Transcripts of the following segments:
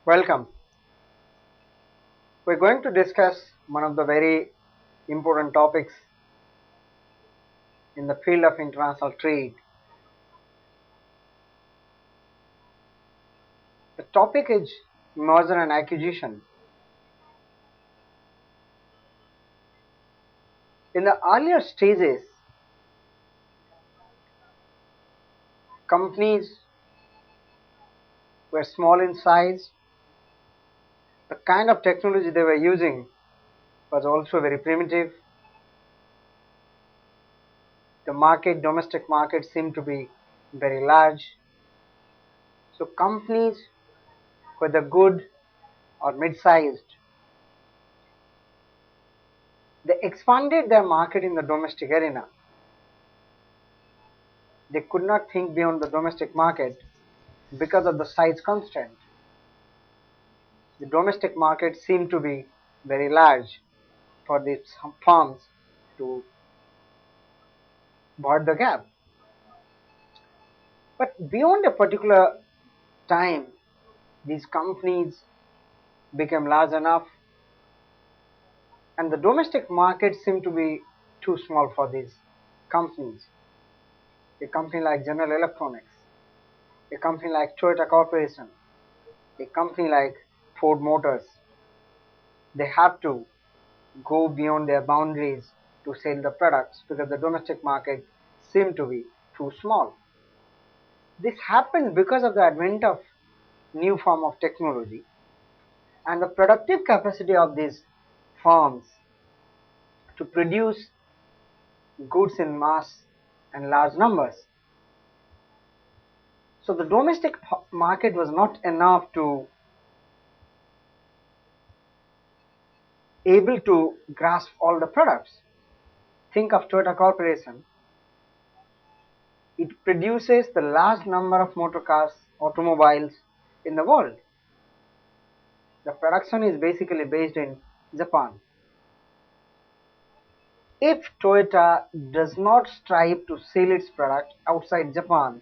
Welcome. We're going to discuss one of the very important topics in the field of international trade. The topic is merger and acquisition. In the earlier stages, companies were small in size. The kind of technology they were using was also very primitive. The domestic market seemed to be very large. So companies, whether good or mid-sized, they expanded their market in the domestic arena. They could not think beyond the domestic market because of the size constraint. The domestic market seemed to be very large for these firms to bridge the gap. But beyond a particular time, these companies became large enough and the domestic market seemed to be too small for these companies. A company like General Electronics, a company like Toyota Corporation, a company like Ford Motors, they have to go beyond their boundaries to sell the products because the domestic market seemed to be too small. This happened because of the advent of new form of technology and the productive capacity of these firms to produce goods in mass and large numbers. So the domestic market was not enough to able to grasp all the products. Think of Toyota Corporation. It produces the large number of motor cars, automobiles in the world. The production is basically based in Japan. If Toyota does not strive to sell its product outside Japan,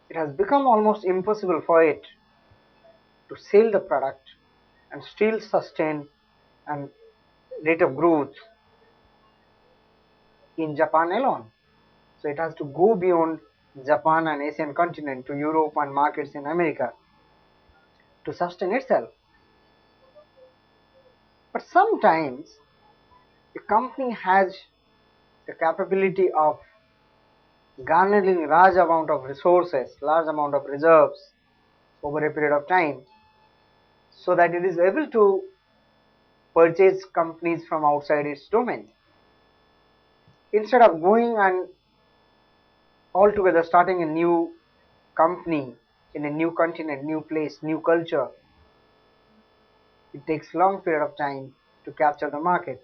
it has become almost impossible for it to sell the product and still sustain a rate of growth in Japan alone. So it has to go beyond Japan and Asian continent to Europe and markets in America to sustain itself. But sometimes a company has the capability of garnering large amount of resources, large amount of reserves over a period of time so that it is able to purchase companies from outside its domain. Instead of going and altogether starting a new company in a new continent, new place, new culture, it takes long period of time to capture the market.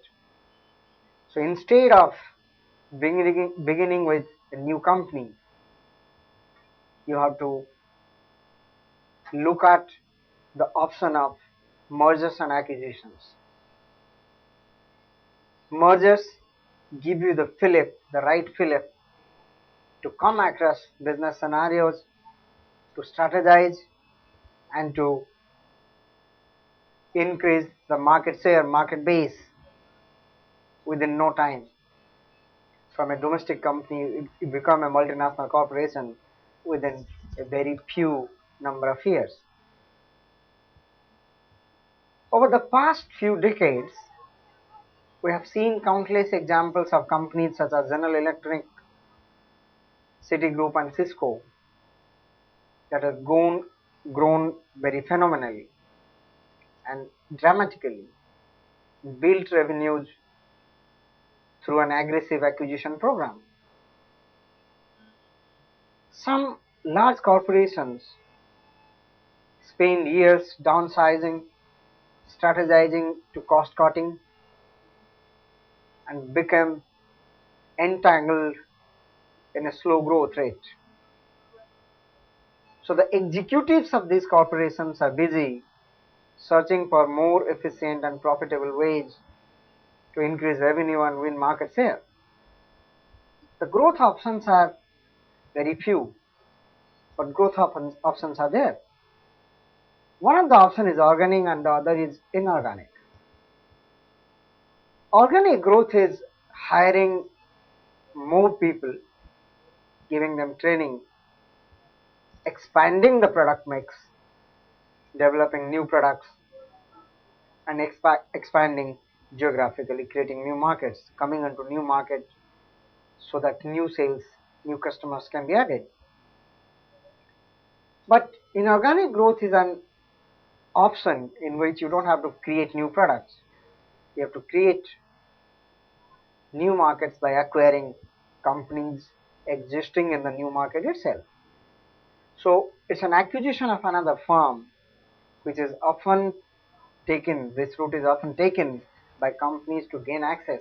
So instead of beginning with a new company, you have to look at the option of mergers and acquisitions. Mergers give you the right fillip to come across business scenarios, to strategize and to increase the market share, market base within no time. From a domestic company, it become a multinational corporation within a very few number of years. Over the past few decades, we have seen countless examples of companies such as General Electric, Citigroup and Cisco that have grown very phenomenally and dramatically, built revenues through an aggressive acquisition program. Some large corporations spend years downsizing, strategizing to cost cutting and become entangled in a slow growth rate. So the executives of these corporations are busy searching for more efficient and profitable ways to increase revenue and win market share. The growth options are very few, but growth options are there. One of the options is organic and the other is inorganic. Organic growth is hiring more people, giving them training, expanding the product mix, developing new products, and expanding geographically, creating new markets, coming into new markets so that new sales, new customers can be added. But inorganic growth is an option in which you don't have to create new products. You have to create new markets by acquiring companies existing in the new market itself. So it's an acquisition of another firm, which is often taken, this route is often taken by companies to gain access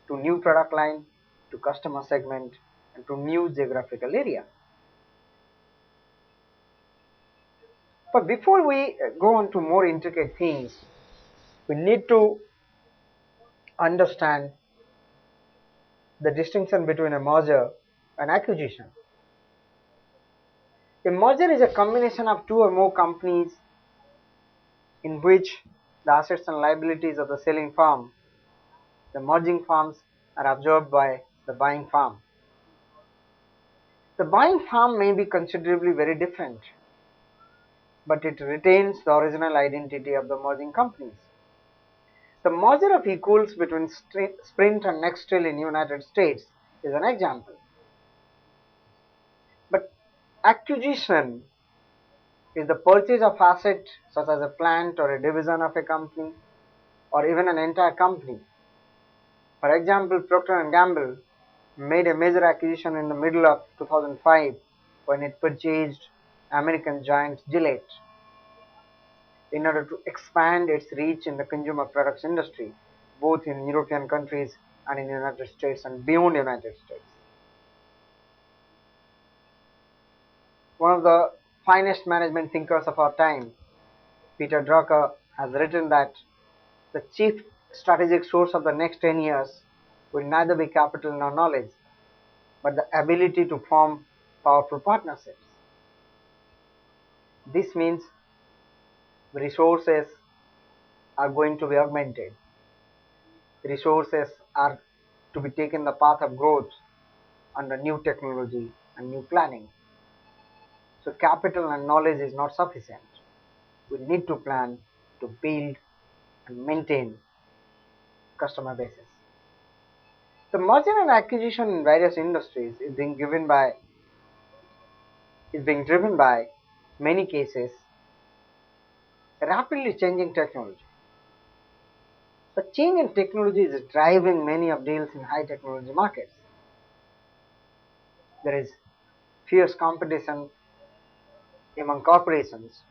to new product line, to customer segment, and to new geographical area. But before we go on to more intricate things, we need to understand the distinction between a merger and acquisition. A merger is a combination of two or more companies in which the assets and liabilities of the selling firm, the merging firms, are absorbed by the buying firm. The buying firm may be considerably very different, but it retains the original identity of the merging companies. The merger of equals between Sprint and Nextel in United States is an example. But acquisition is the purchase of asset such as a plant or a division of a company or even an entire company. For example, Procter & Gamble made a major acquisition in the middle of 2005 when it purchased American giant Gillette in order to expand its reach in the consumer products industry, both in European countries and in the United States and beyond the United States. One of the finest management thinkers of our time, Peter Drucker, has written that the chief strategic source of the next 10 years will neither be capital nor knowledge, but the ability to form powerful partnerships. This means resources are going to be augmented. Resources are to be taken the path of growth under new technology and new planning. So capital and knowledge is not sufficient. We need to plan to build and maintain customer bases. The merger and acquisition in various industries is being driven by many cases rapidly changing technology. The change in technology is driving many of deals in high technology markets. There is fierce competition among corporations,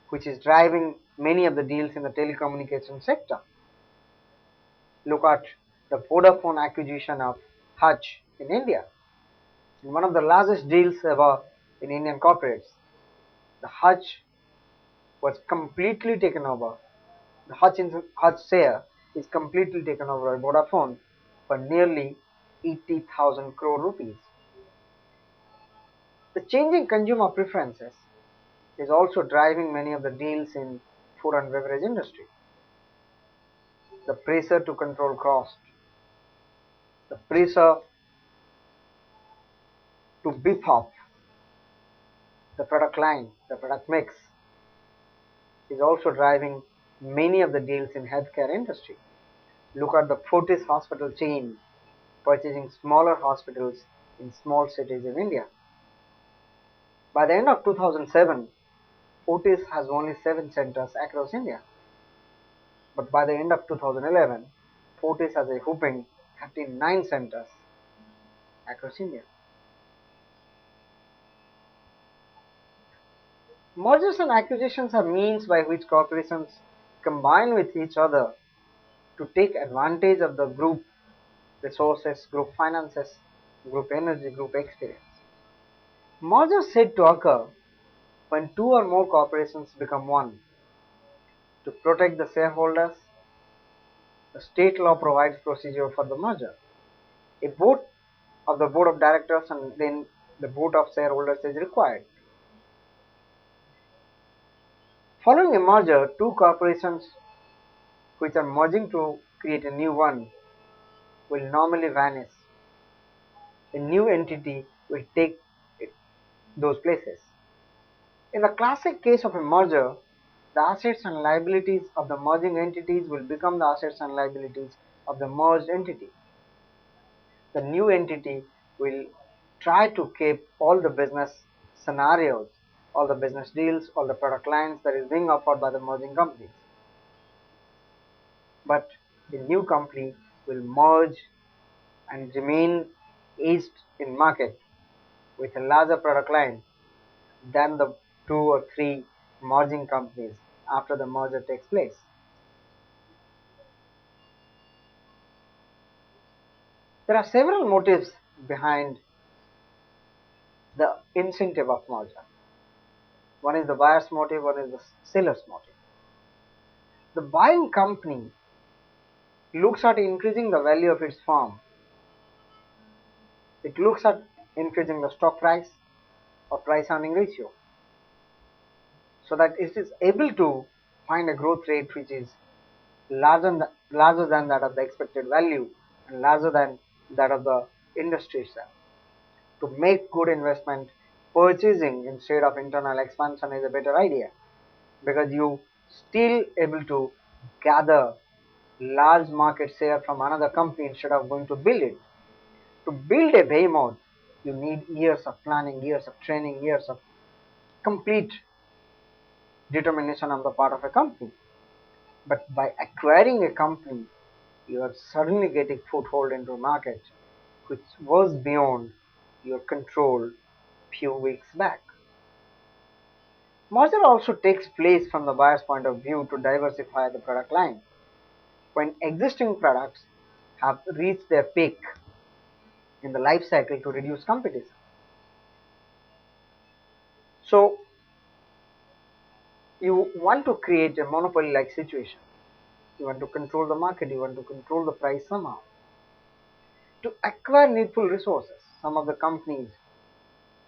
which is driving many of the deals in the telecommunication sector. Look at the Vodafone acquisition of Hutch in India, one of the largest deals ever in Indian corporates. The Hutch was completely taken over. The Hutch share is completely taken over by Vodafone for nearly 80,000 crore rupees. The changing consumer preferences is also driving many of the deals in food and beverage industry. The pressure to control cost, the pressure to beef up the product line, the product mix, is also driving many of the deals in healthcare industry. Look at the Fortis hospital chain purchasing smaller hospitals in small cities in India. By the end of 2007, Fortis has only 7 centers across India. But by the end of 2011, Fortis has a whopping 39 centers across India. Mergers and acquisitions are means by which corporations combine with each other to take advantage of the group resources, group finances, group energy, group experience. Mergers said to occur when two or more corporations become one. To protect the shareholders, the state law provides procedure for the merger. A vote of the board of directors and then the vote of shareholders is required. Following a merger, two corporations which are merging to create a new one will normally vanish. A new entity will take those places. In the classic case of a merger, the assets and liabilities of the merging entities will become the assets and liabilities of the merged entity. The new entity will try to keep all the business scenarios, all the business deals, all the product lines that is being offered by the merging companies. But the new company will merge and remain aged in market with a larger product line than the two or three merging companies after the merger takes place. There are several motives behind the incentive of merger. One is the buyer's motive, one is the seller's motive. The buying company looks at increasing the value of its firm. It looks at increasing the stock price or price earning ratio so that it is able to find a growth rate which is larger than that of the expected value and larger than that of the industry itself. To make good investment, purchasing instead of internal expansion is a better idea because you still able to gather large market share from another company instead of going to build it. To build a behemoth, you need years of planning, years of training, years of complete determination on the part of a company. But by acquiring a company, you are suddenly getting foothold into a market which was beyond your control few weeks back. Merger also takes place from the buyer's point of view to diversify the product line. When existing products have reached their peak in the life cycle to reduce competition. So you want to create a monopoly like situation. You want to control the market, you want to control the price somehow. To acquire needful resources, some of the companies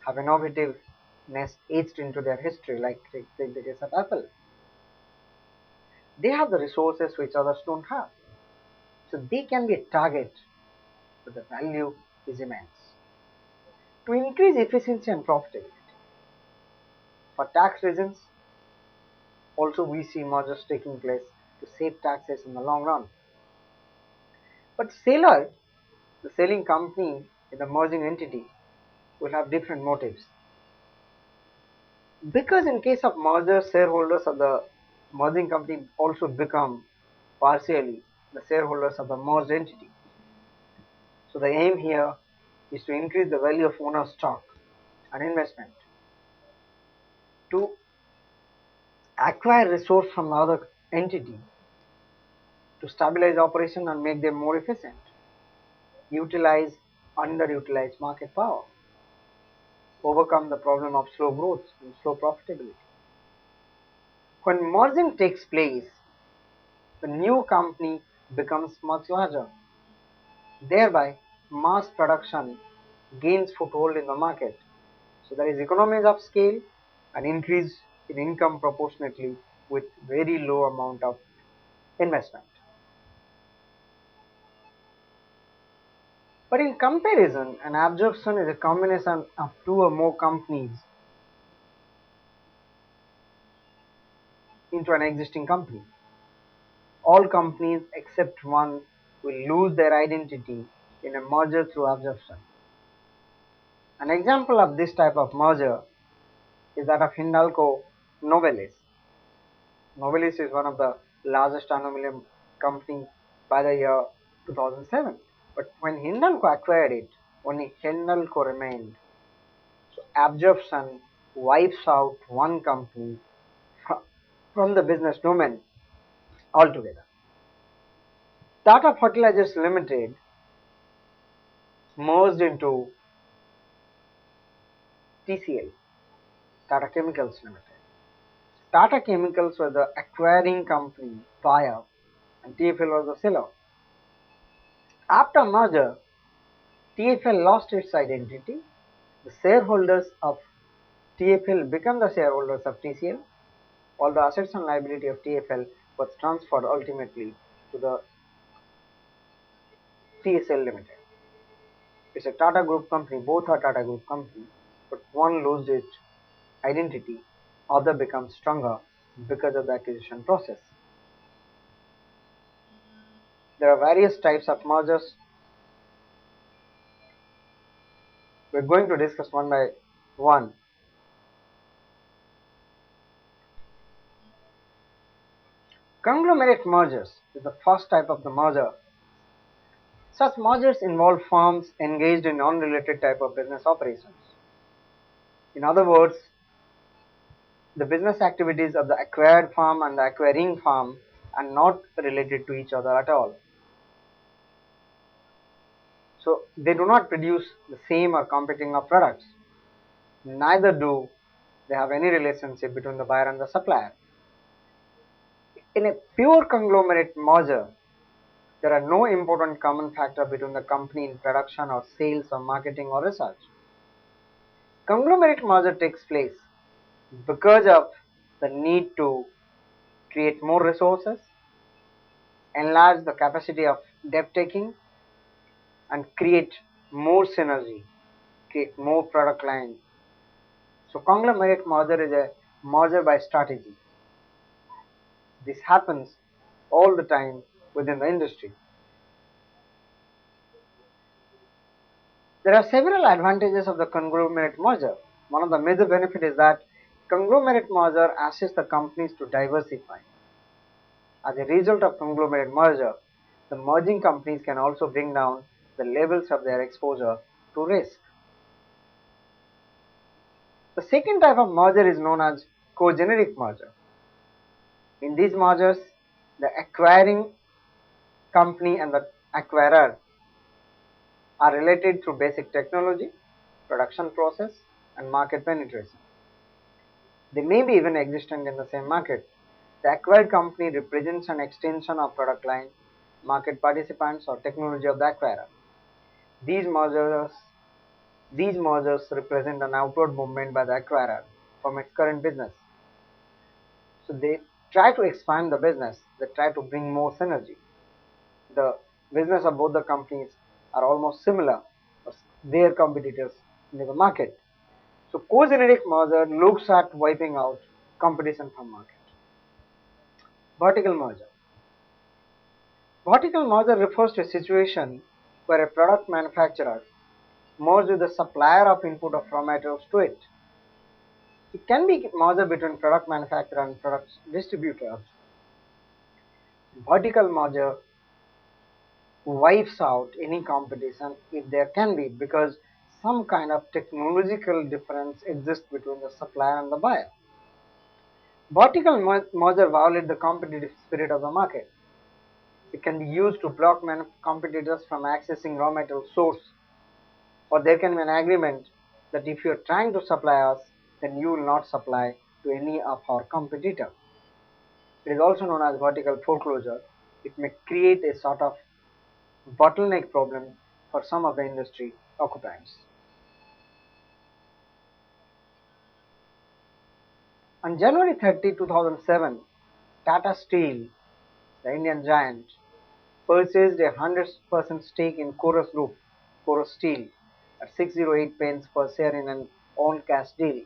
have innovativeness etched into their history, like take the case of Apple. They have the resources which others don't have. So they can be a target, but the value is immense. To increase efficiency and profitability. For tax reasons, also we see mergers taking place to save taxes in the long run. But seller, the selling company in the merging entity, will have different motives. Because in case of merger, shareholders of the merging company also become partially the shareholders of the merged entity. So the aim here is to increase the value of owner stock and investment to acquire resource from the other entity to stabilize operation and make them more efficient, utilize underutilized market power, overcome the problem of slow growth and slow profitability. When merging takes place, the new company becomes much larger. Thereby, mass production gains foothold in the market. So there is economies of scale and increase in income proportionately with very low amount of investment. But in comparison, an absorption is a combination of two or more companies into an existing company. All companies except one will lose their identity in a merger through absorption. An example of this type of merger is that of Hindalco Novelis. Novelis is one of the largest aluminum company by the year 2007. But when Hindalco acquired it, only Hindalco remained. So absorption wipes out one company from the business domain altogether. Tata Fertilizers Limited merged into TCL, Tata Chemicals Limited. Tata Chemicals was the acquiring company buyer and TFL was the seller. After merger, TFL lost its identity. The shareholders of TFL become the shareholders of TCL All the assets and liability of TFL was transferred ultimately to the TSL Limited. It's a Tata Group company, both are Tata Group company, but one lost its identity, other becomes stronger because of the acquisition process. There are various types of mergers. We're going to discuss one by one. Conglomerate mergers is the first type of the merger. Such mergers involve firms engaged in unrelated type of business operations. In other words, the business activities of the acquired firm and the acquiring firm are not related to each other at all. So they do not produce the same or competing of products. Neither do they have any relationship between the buyer and the supplier. In a pure conglomerate merger, there are no important common factor between the company in production or sales or marketing or research. Conglomerate merger takes place because of the need to create more resources, enlarge the capacity of debt taking, and create more synergy, create more product lines. So conglomerate merger is a merger by strategy. This happens all the time within the industry. There are several advantages of the conglomerate merger. One of the major benefits is that conglomerate merger assists the companies to diversify. As a result of conglomerate merger, the merging companies can also bring down the levels of their exposure to risk. The second type of merger is known as cogeneric merger. In these mergers, the acquiring company and the acquirer are related through basic technology, production process, and market penetration. They may be even existent in the same market. The acquired company represents an extension of product line, market participants, or technology of the acquirer. These mergers, these mergers represent an outward movement by the acquirer from its current business. So they try to expand the business, they try to bring more synergy. The business of both the companies are almost similar, but their competitors in the market. So co-generic merger looks at wiping out competition from market. Vertical merger. Vertical merger refers to a situation where a product manufacturer merges with the supplier of input of raw materials to it. It can be merger between product manufacturer and product distributor. Vertical merger wipes out any competition if there can be, because some kind of technological difference exists between the supplier and the buyer. Vertical merger violates the competitive spirit of the market. It can be used to block competitors from accessing raw material source, or there can be an agreement that if you are trying to supply us, then you will not supply to any of our competitor. It is also known as vertical foreclosure. It may create a sort of bottleneck problem for some of the industry occupants. On January 30, 2007, Tata Steel, the Indian giant, purchased a 100% stake in Chorus Group, Chorus Steel, at 608 pence per share in an all-cash deal.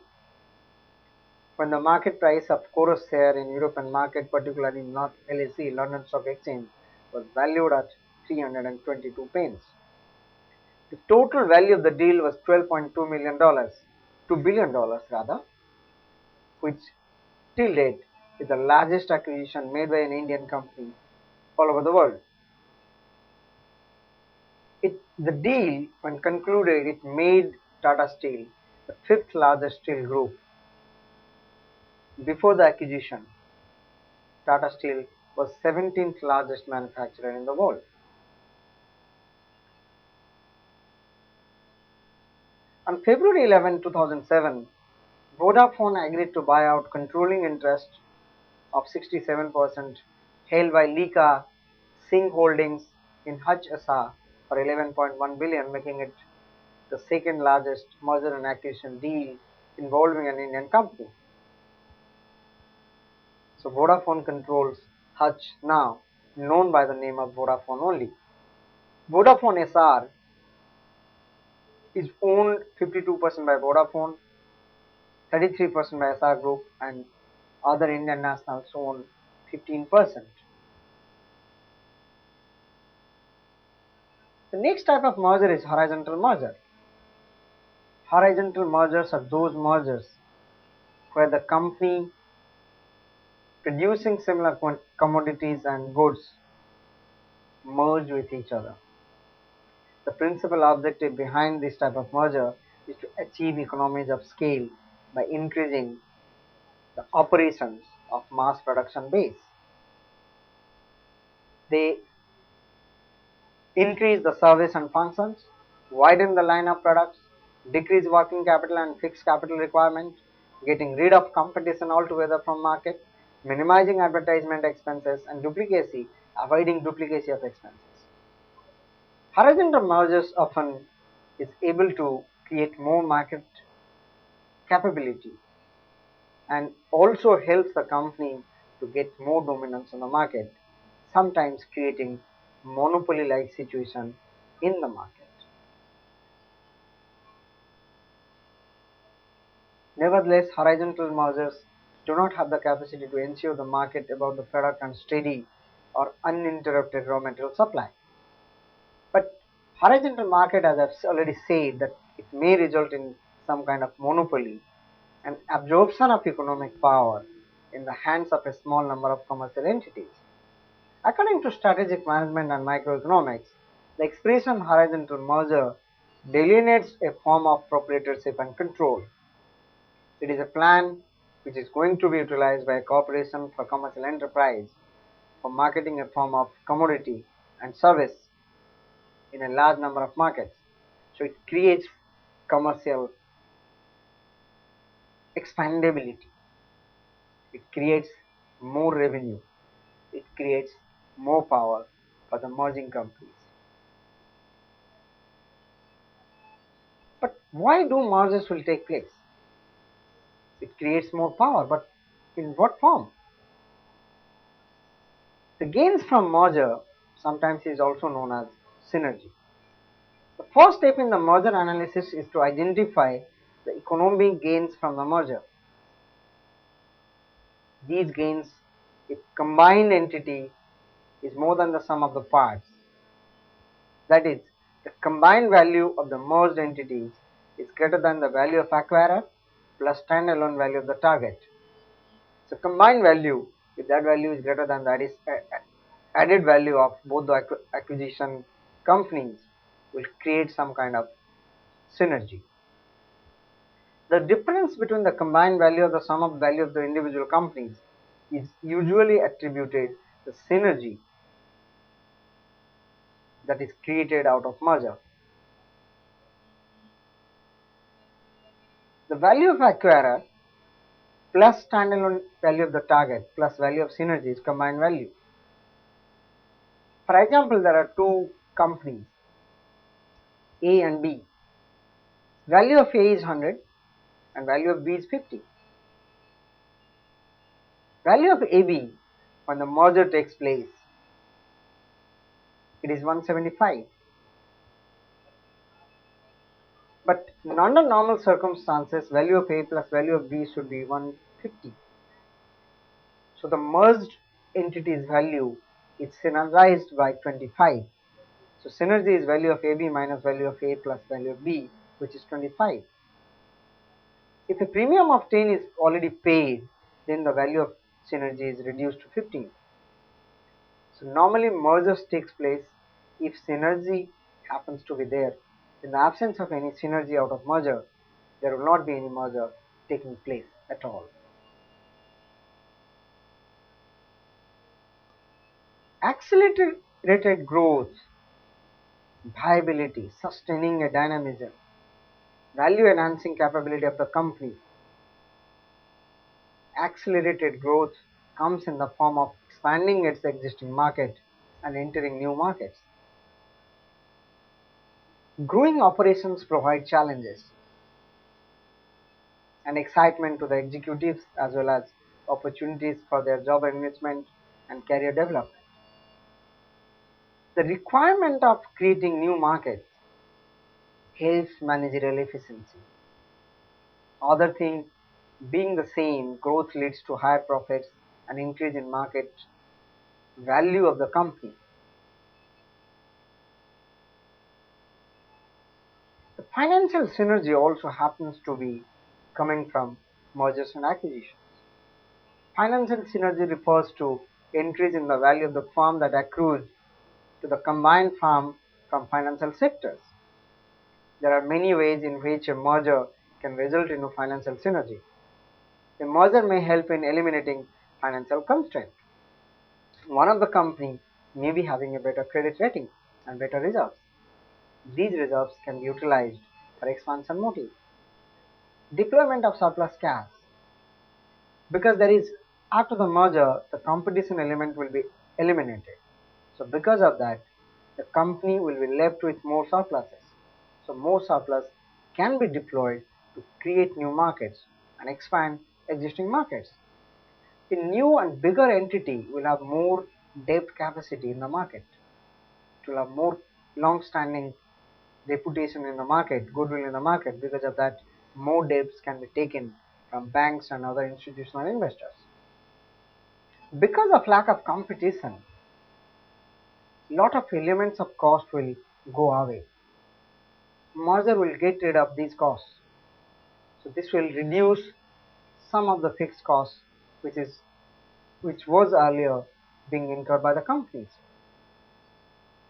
When the market price of Chorus share in European market, particularly not LSE, London Stock Exchange, was valued at 322 pence. The total value of the deal was $12.2 million, $2 billion rather, which till date is the largest acquisition made by an Indian company all over the world. The deal, when concluded, it made Tata Steel the fifth largest steel group. Before the acquisition, Tata Steel was 17th largest manufacturer in the world. On February 11, 2007, Vodafone agreed to buy out controlling interest of 67% held by Lika Singh Holdings in Hutch SA for 11.1 billion, making it the second largest merger and acquisition deal involving an Indian company. So Vodafone controls Hutch now, known by the name of Vodafone only. Vodafone SR is owned 52% by Vodafone, 33% by SR Group, and other Indian nationals own 15%. The next type of merger is horizontal merger. Horizontal mergers are those mergers where the company producing similar commodities and goods merge with each other. The principal objective behind this type of merger is to achieve economies of scale by increasing the operations of mass production base. They increase the service and functions, widen the line of products, decrease working capital and fixed capital requirement, getting rid of competition altogether from market, minimizing advertisement expenses and duplicacy, avoiding duplicacy of expenses. Horizontal mergers often is able to create more market capability and also helps the company to get more dominance in the market, sometimes creating monopoly like situation in the market. Nevertheless, horizontal mergers do not have the capacity to ensure the market about the product and steady or uninterrupted raw material supply. But horizontal market, as I've already said, that it may result in some kind of monopoly and absorption of economic power in the hands of a small number of commercial entities. According to strategic management and microeconomics, the expression horizontal merger delineates a form of proprietorship and control. It is a plan which is going to be utilized by a corporation for commercial enterprise for marketing a form of commodity and service in a large number of markets. So it creates commercial expandability. It creates more revenue. It creates more power for the merging companies. But why do mergers will take place? It creates more power, but in what form? The gains from merger sometimes is also known as synergy. The first step in the merger analysis is to identify the economic gains from the merger. These gains, if combined entity is more than the sum of the parts, that is, the combined value of the merged entities is greater than the value of acquirer plus standalone value of the target. So combined value, if that value is greater than that is added value of both the acquisition companies, will create some kind of synergy. The difference between the combined value of the sum of value of the individual companies is usually attributed the synergy that is created out of merger. The value of acquirer plus standalone value of the target plus value of synergy is combined value. For example, there are two companies A and B. Value of A is 100 and value of B is 50. Value of AB when the merger takes place, it is 175. But under normal circumstances, value of A plus value of B should be 150. So the merged entity's value is synergized by 25. So synergy is value of AB minus value of A plus value of B, which is 25. If a premium of 10 is already paid, then the value of synergy is reduced to 15. So normally mergers takes place if synergy happens to be there. In the absence of any synergy out of merger, there will not be any merger taking place at all. Accelerated growth, viability, sustaining a dynamism, value enhancing capability of the company. Accelerated growth comes in the form of expanding its existing market and entering new markets. Growing operations provide challenges and excitement to the executives as well as opportunities for their job investment and career development. The requirement of creating new markets helps managerial efficiency. Other thing being the same, growth leads to higher profits and increase in market value of the company. The financial synergy also happens to be coming from mergers and acquisitions. Financial synergy refers to increase in the value of the firm that accrues to the combined firm from financial sectors. There are many ways in which a merger can result in a financial synergy. A merger may help in eliminating financial constraints. One of the company may be having a better credit rating and better reserves. These reserves can be utilized for expansion motive. Deployment of surplus cash. Because there is after the merger, the competition element will be eliminated. So because of that, the company will be left with more surpluses. So more surplus can be deployed to create new markets and expand existing markets. A new and bigger entity will have more debt capacity in the market. It will have more long-standing reputation in the market, goodwill in the market. Because of that, more debts can be taken from banks and other institutional investors. Because of lack of competition, lot of elements of cost will go away. Merger will get rid of these costs. So this will reduce some of the fixed costs which was earlier being incurred by the companies.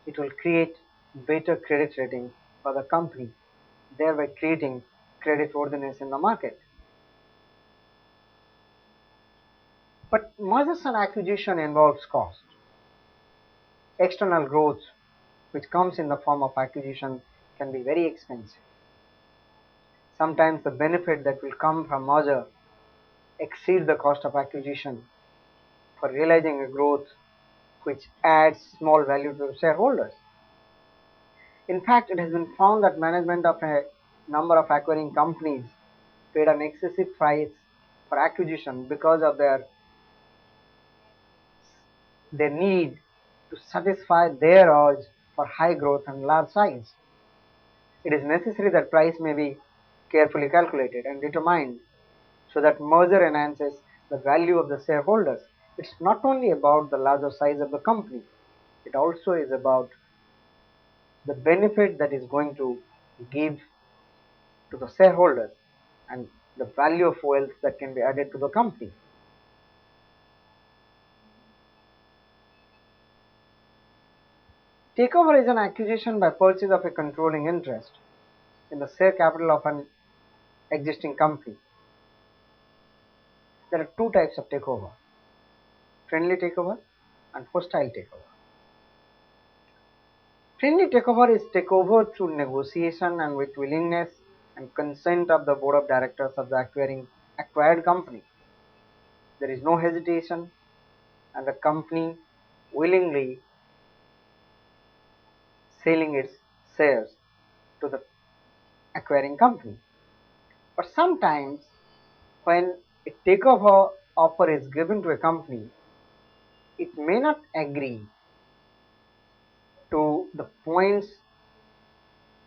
It will create better credit rating for the company, thereby creating credit worthiness in the market. But mergers and acquisition involves cost. External growth, which comes in the form of acquisition, can be very expensive. Sometimes the benefit that will come from merger exceed the cost of acquisition for realizing a growth which adds small value to the shareholders. In fact, it has been found that management of a number of acquiring companies paid an excessive price for acquisition because of their need to satisfy their urge for high growth and large size. It is necessary that price may be carefully calculated and determined so that merger enhances the value of the shareholders. It's not only about the larger size of the company, it also is about the benefit that is going to give to the shareholders and the value of wealth that can be added to the company. Takeover is an acquisition by purchase of a controlling interest in the share capital of an existing company. There are two types of takeover: friendly takeover and hostile takeover. Friendly takeover is takeover through negotiation and with willingness and consent of the board of directors of the acquired company. There is no hesitation and the company willingly selling its shares to the acquiring company. But sometimes when a takeover offer is given to a company, it may not agree to the points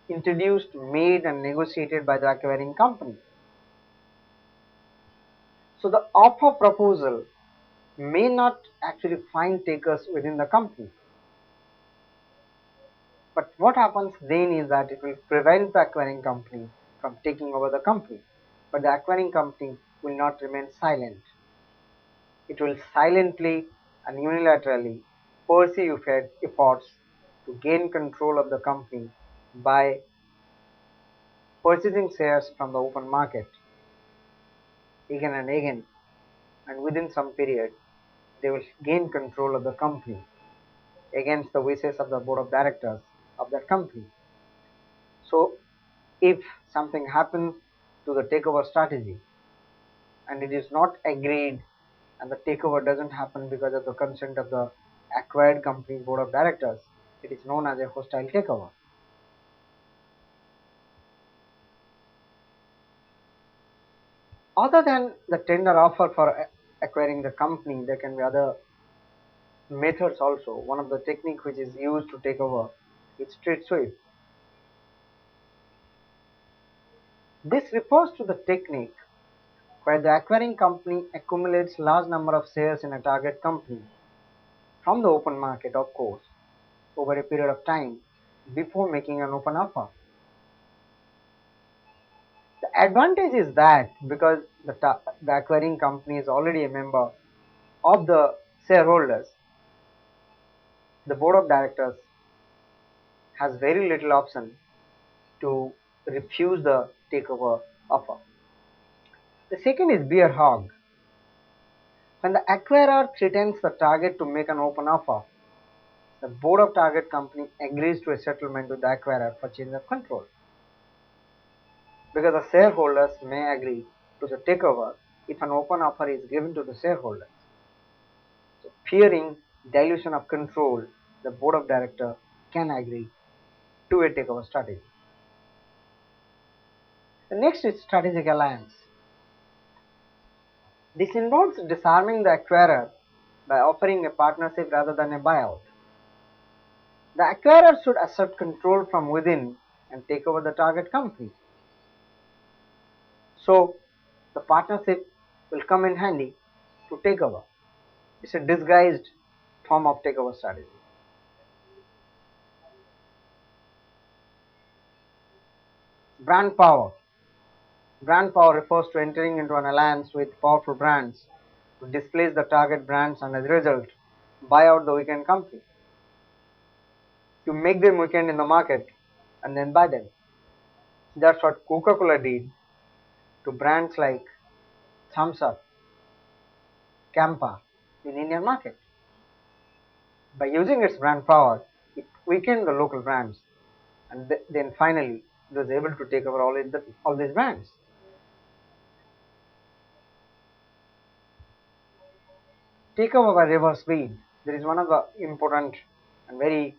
introduced, made and negotiated by the acquiring company. So the offer proposal may not actually find takers within the company. But what happens then is that it will prevent the acquiring company from taking over the company. But the acquiring company will not remain silent. It will silently and unilaterally pursue efforts to gain control of the company by purchasing shares from the open market again and again, and within some period they will gain control of the company against the wishes of the board of directors of that company. So if something happens to the takeover strategy and it is not agreed and the takeover doesn't happen because of the consent of the acquired company's board of directors, it is known as a hostile takeover. Other than the tender offer for acquiring the company, there can be other methods also. One of the technique which is used to take over is street sweep. This refers to the technique where the acquiring company accumulates large number of shares in a target company from the open market, of course, over a period of time before making an open offer. The advantage is that because the acquiring company is already a member of the shareholders, the board of directors has very little option to refuse the takeover offer. The second is bear hug. When the acquirer threatens the target to make an open offer, the board of target company agrees to a settlement with the acquirer for change of control. Because the shareholders may agree to the takeover if an open offer is given to the shareholders. So, fearing dilution of control, the board of directors can agree to a takeover strategy. The next is strategic alliance. This involves disarming the acquirer by offering a partnership rather than a buyout. The acquirer should assert control from within and take over the target company. So, the partnership will come in handy to take over. It's a disguised form of takeover strategy. Brand power. Brand power refers to entering into an alliance with powerful brands to displace the target brands and as a result, buy out the weekend company. You make them weekend in the market and then buy them. That's what Coca-Cola did to brands like Thumbs Up, Campa in Indian market. By using its brand power, it weakened the local brands and then finally it was able to take over all these brands. Takeover by reverse bid. There is one of the important and very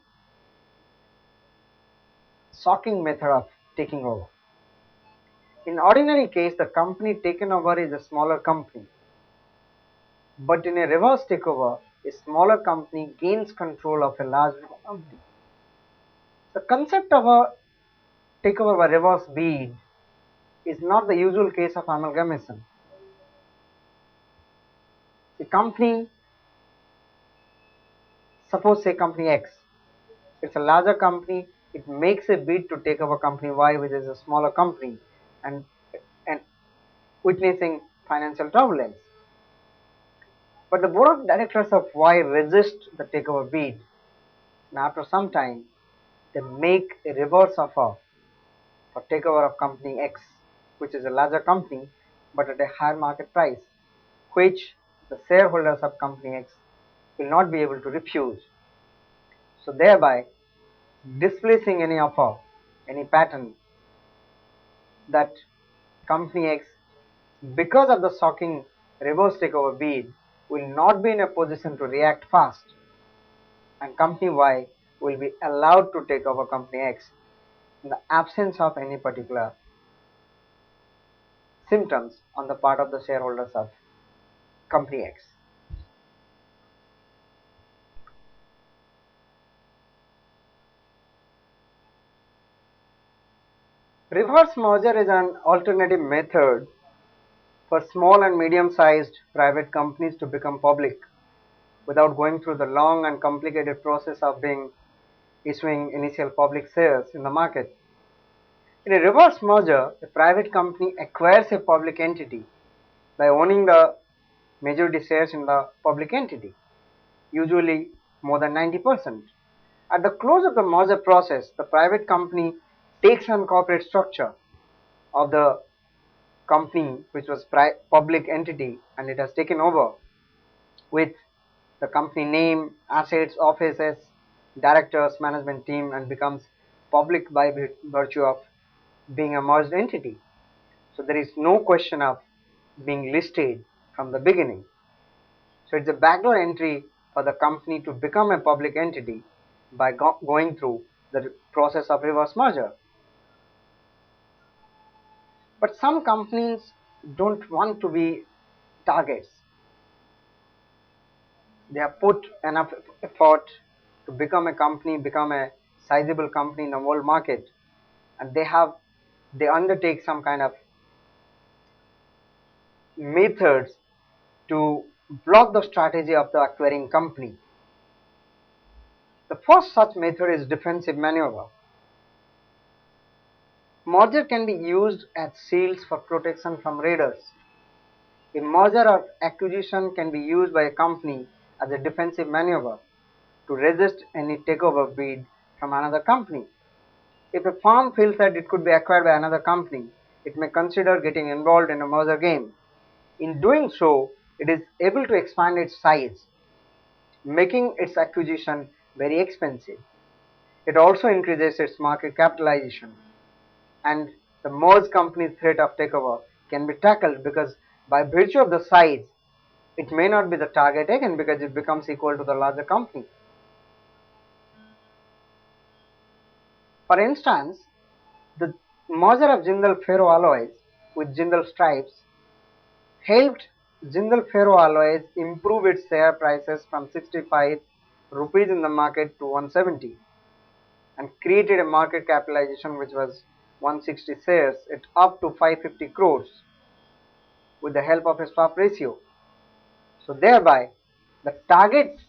shocking method of taking over. In ordinary case, the company taken over is a smaller company. But in a reverse takeover, a smaller company gains control of a larger company. The concept of a takeover by reverse bid is not the usual case of amalgamation. The company, suppose say company X, it's a larger company, it makes a bid to take over company Y, which is a smaller company, and witnessing financial turbulence. But the board of directors of Y resist the takeover bid, and after some time, they make a reverse offer for takeover of company X, which is a larger company but at a higher market price, which the shareholders of company X will not be able to refuse. So thereby displacing any offer, any pattern that company X, because of the shocking reverse takeover bid, will not be in a position to react fast, and company Y will be allowed to take over company X in the absence of any particular symptoms on the part of the shareholders of company X. Reverse merger is an alternative method for small and medium-sized private companies to become public without going through the long and complicated process of issuing initial public shares in the market. In a reverse merger, a private company acquires a public entity by owning the majority shares in the public entity, usually more than 90%. At the close of the merger process, the private company takes on corporate structure of the company which was public entity, and it has taken over with the company name, assets, offices, directors, management team, and becomes public by virtue of being a merged entity. So there is no question of being listed from the beginning. So it's a backdoor entry for the company to become a public entity by going through the process of reverse merger. But some companies don't want to be targets. They have put enough effort to become a company, become a sizable company in the world market, and they undertake some kind of methods to block the strategy of the acquiring company. The first such method is defensive maneuver. Merger can be used as shields for protection from raiders. A merger or acquisition can be used by a company as a defensive maneuver to resist any takeover bid from another company. If a firm feels that it could be acquired by another company, it may consider getting involved in a merger game. In doing so, it is able to expand its size, making its acquisition very expensive. It also increases its market capitalization, and the merged company's threat of takeover can be tackled because by virtue of the size, it may not be the target again because it becomes equal to the larger company. For instance, the merger of Jindal Ferroalloys with Jindal Stripes helped Jindal Ferroalloys improve its share prices from 65 rupees in the market to 170 and created a market capitalization which was 160 shares at up to 550 crores with the help of a swap ratio. So thereby the target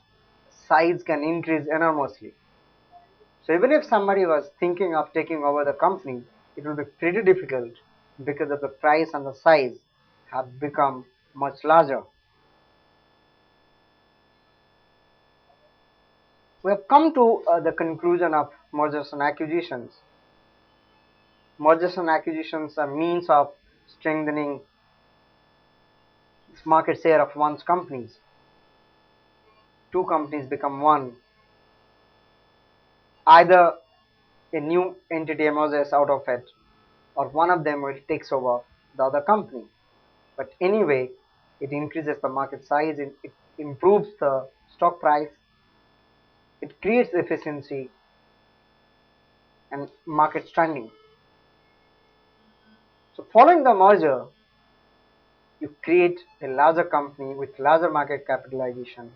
size can increase enormously. So even if somebody was thinking of taking over the company, it will be pretty difficult because of the price and the size have become much larger. We have come to the conclusion of mergers and acquisitions. Mergers and acquisitions are means of strengthening market share of one's companies. Two companies become one. Either a new entity emerges out of it, or one of them will takes over the other company. But anyway, it increases the market size, it improves the stock price, it creates efficiency and market standing. So following the merger, you create a larger company with larger market capitalization,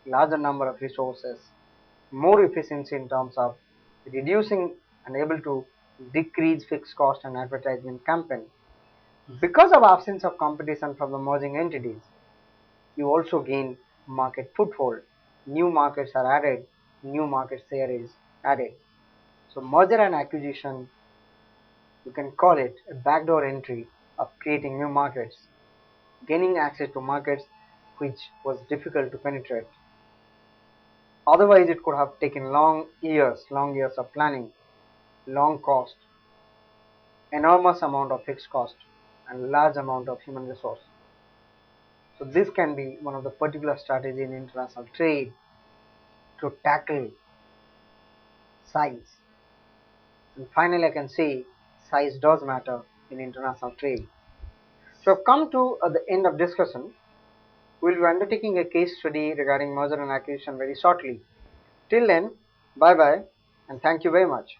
larger number of resources, more efficiency in terms of reducing and able to decrease fixed cost and advertisement campaign. Because of absence of competition from the merging entities, you also gain market foothold. New markets are added, new market share is added. So merger and acquisition, you can call it a backdoor entry of creating new markets, gaining access to markets which was difficult to penetrate. Otherwise, it could have taken long years of planning, long cost, enormous amount of fixed cost, and large amount of human resource. So this can be one of the particular strategy in international trade to tackle size. And finally, I can say size does matter in international trade. So I've come to the end of discussion. We'll be undertaking a case study regarding merger and acquisition very shortly. Till then, bye bye and thank you very much.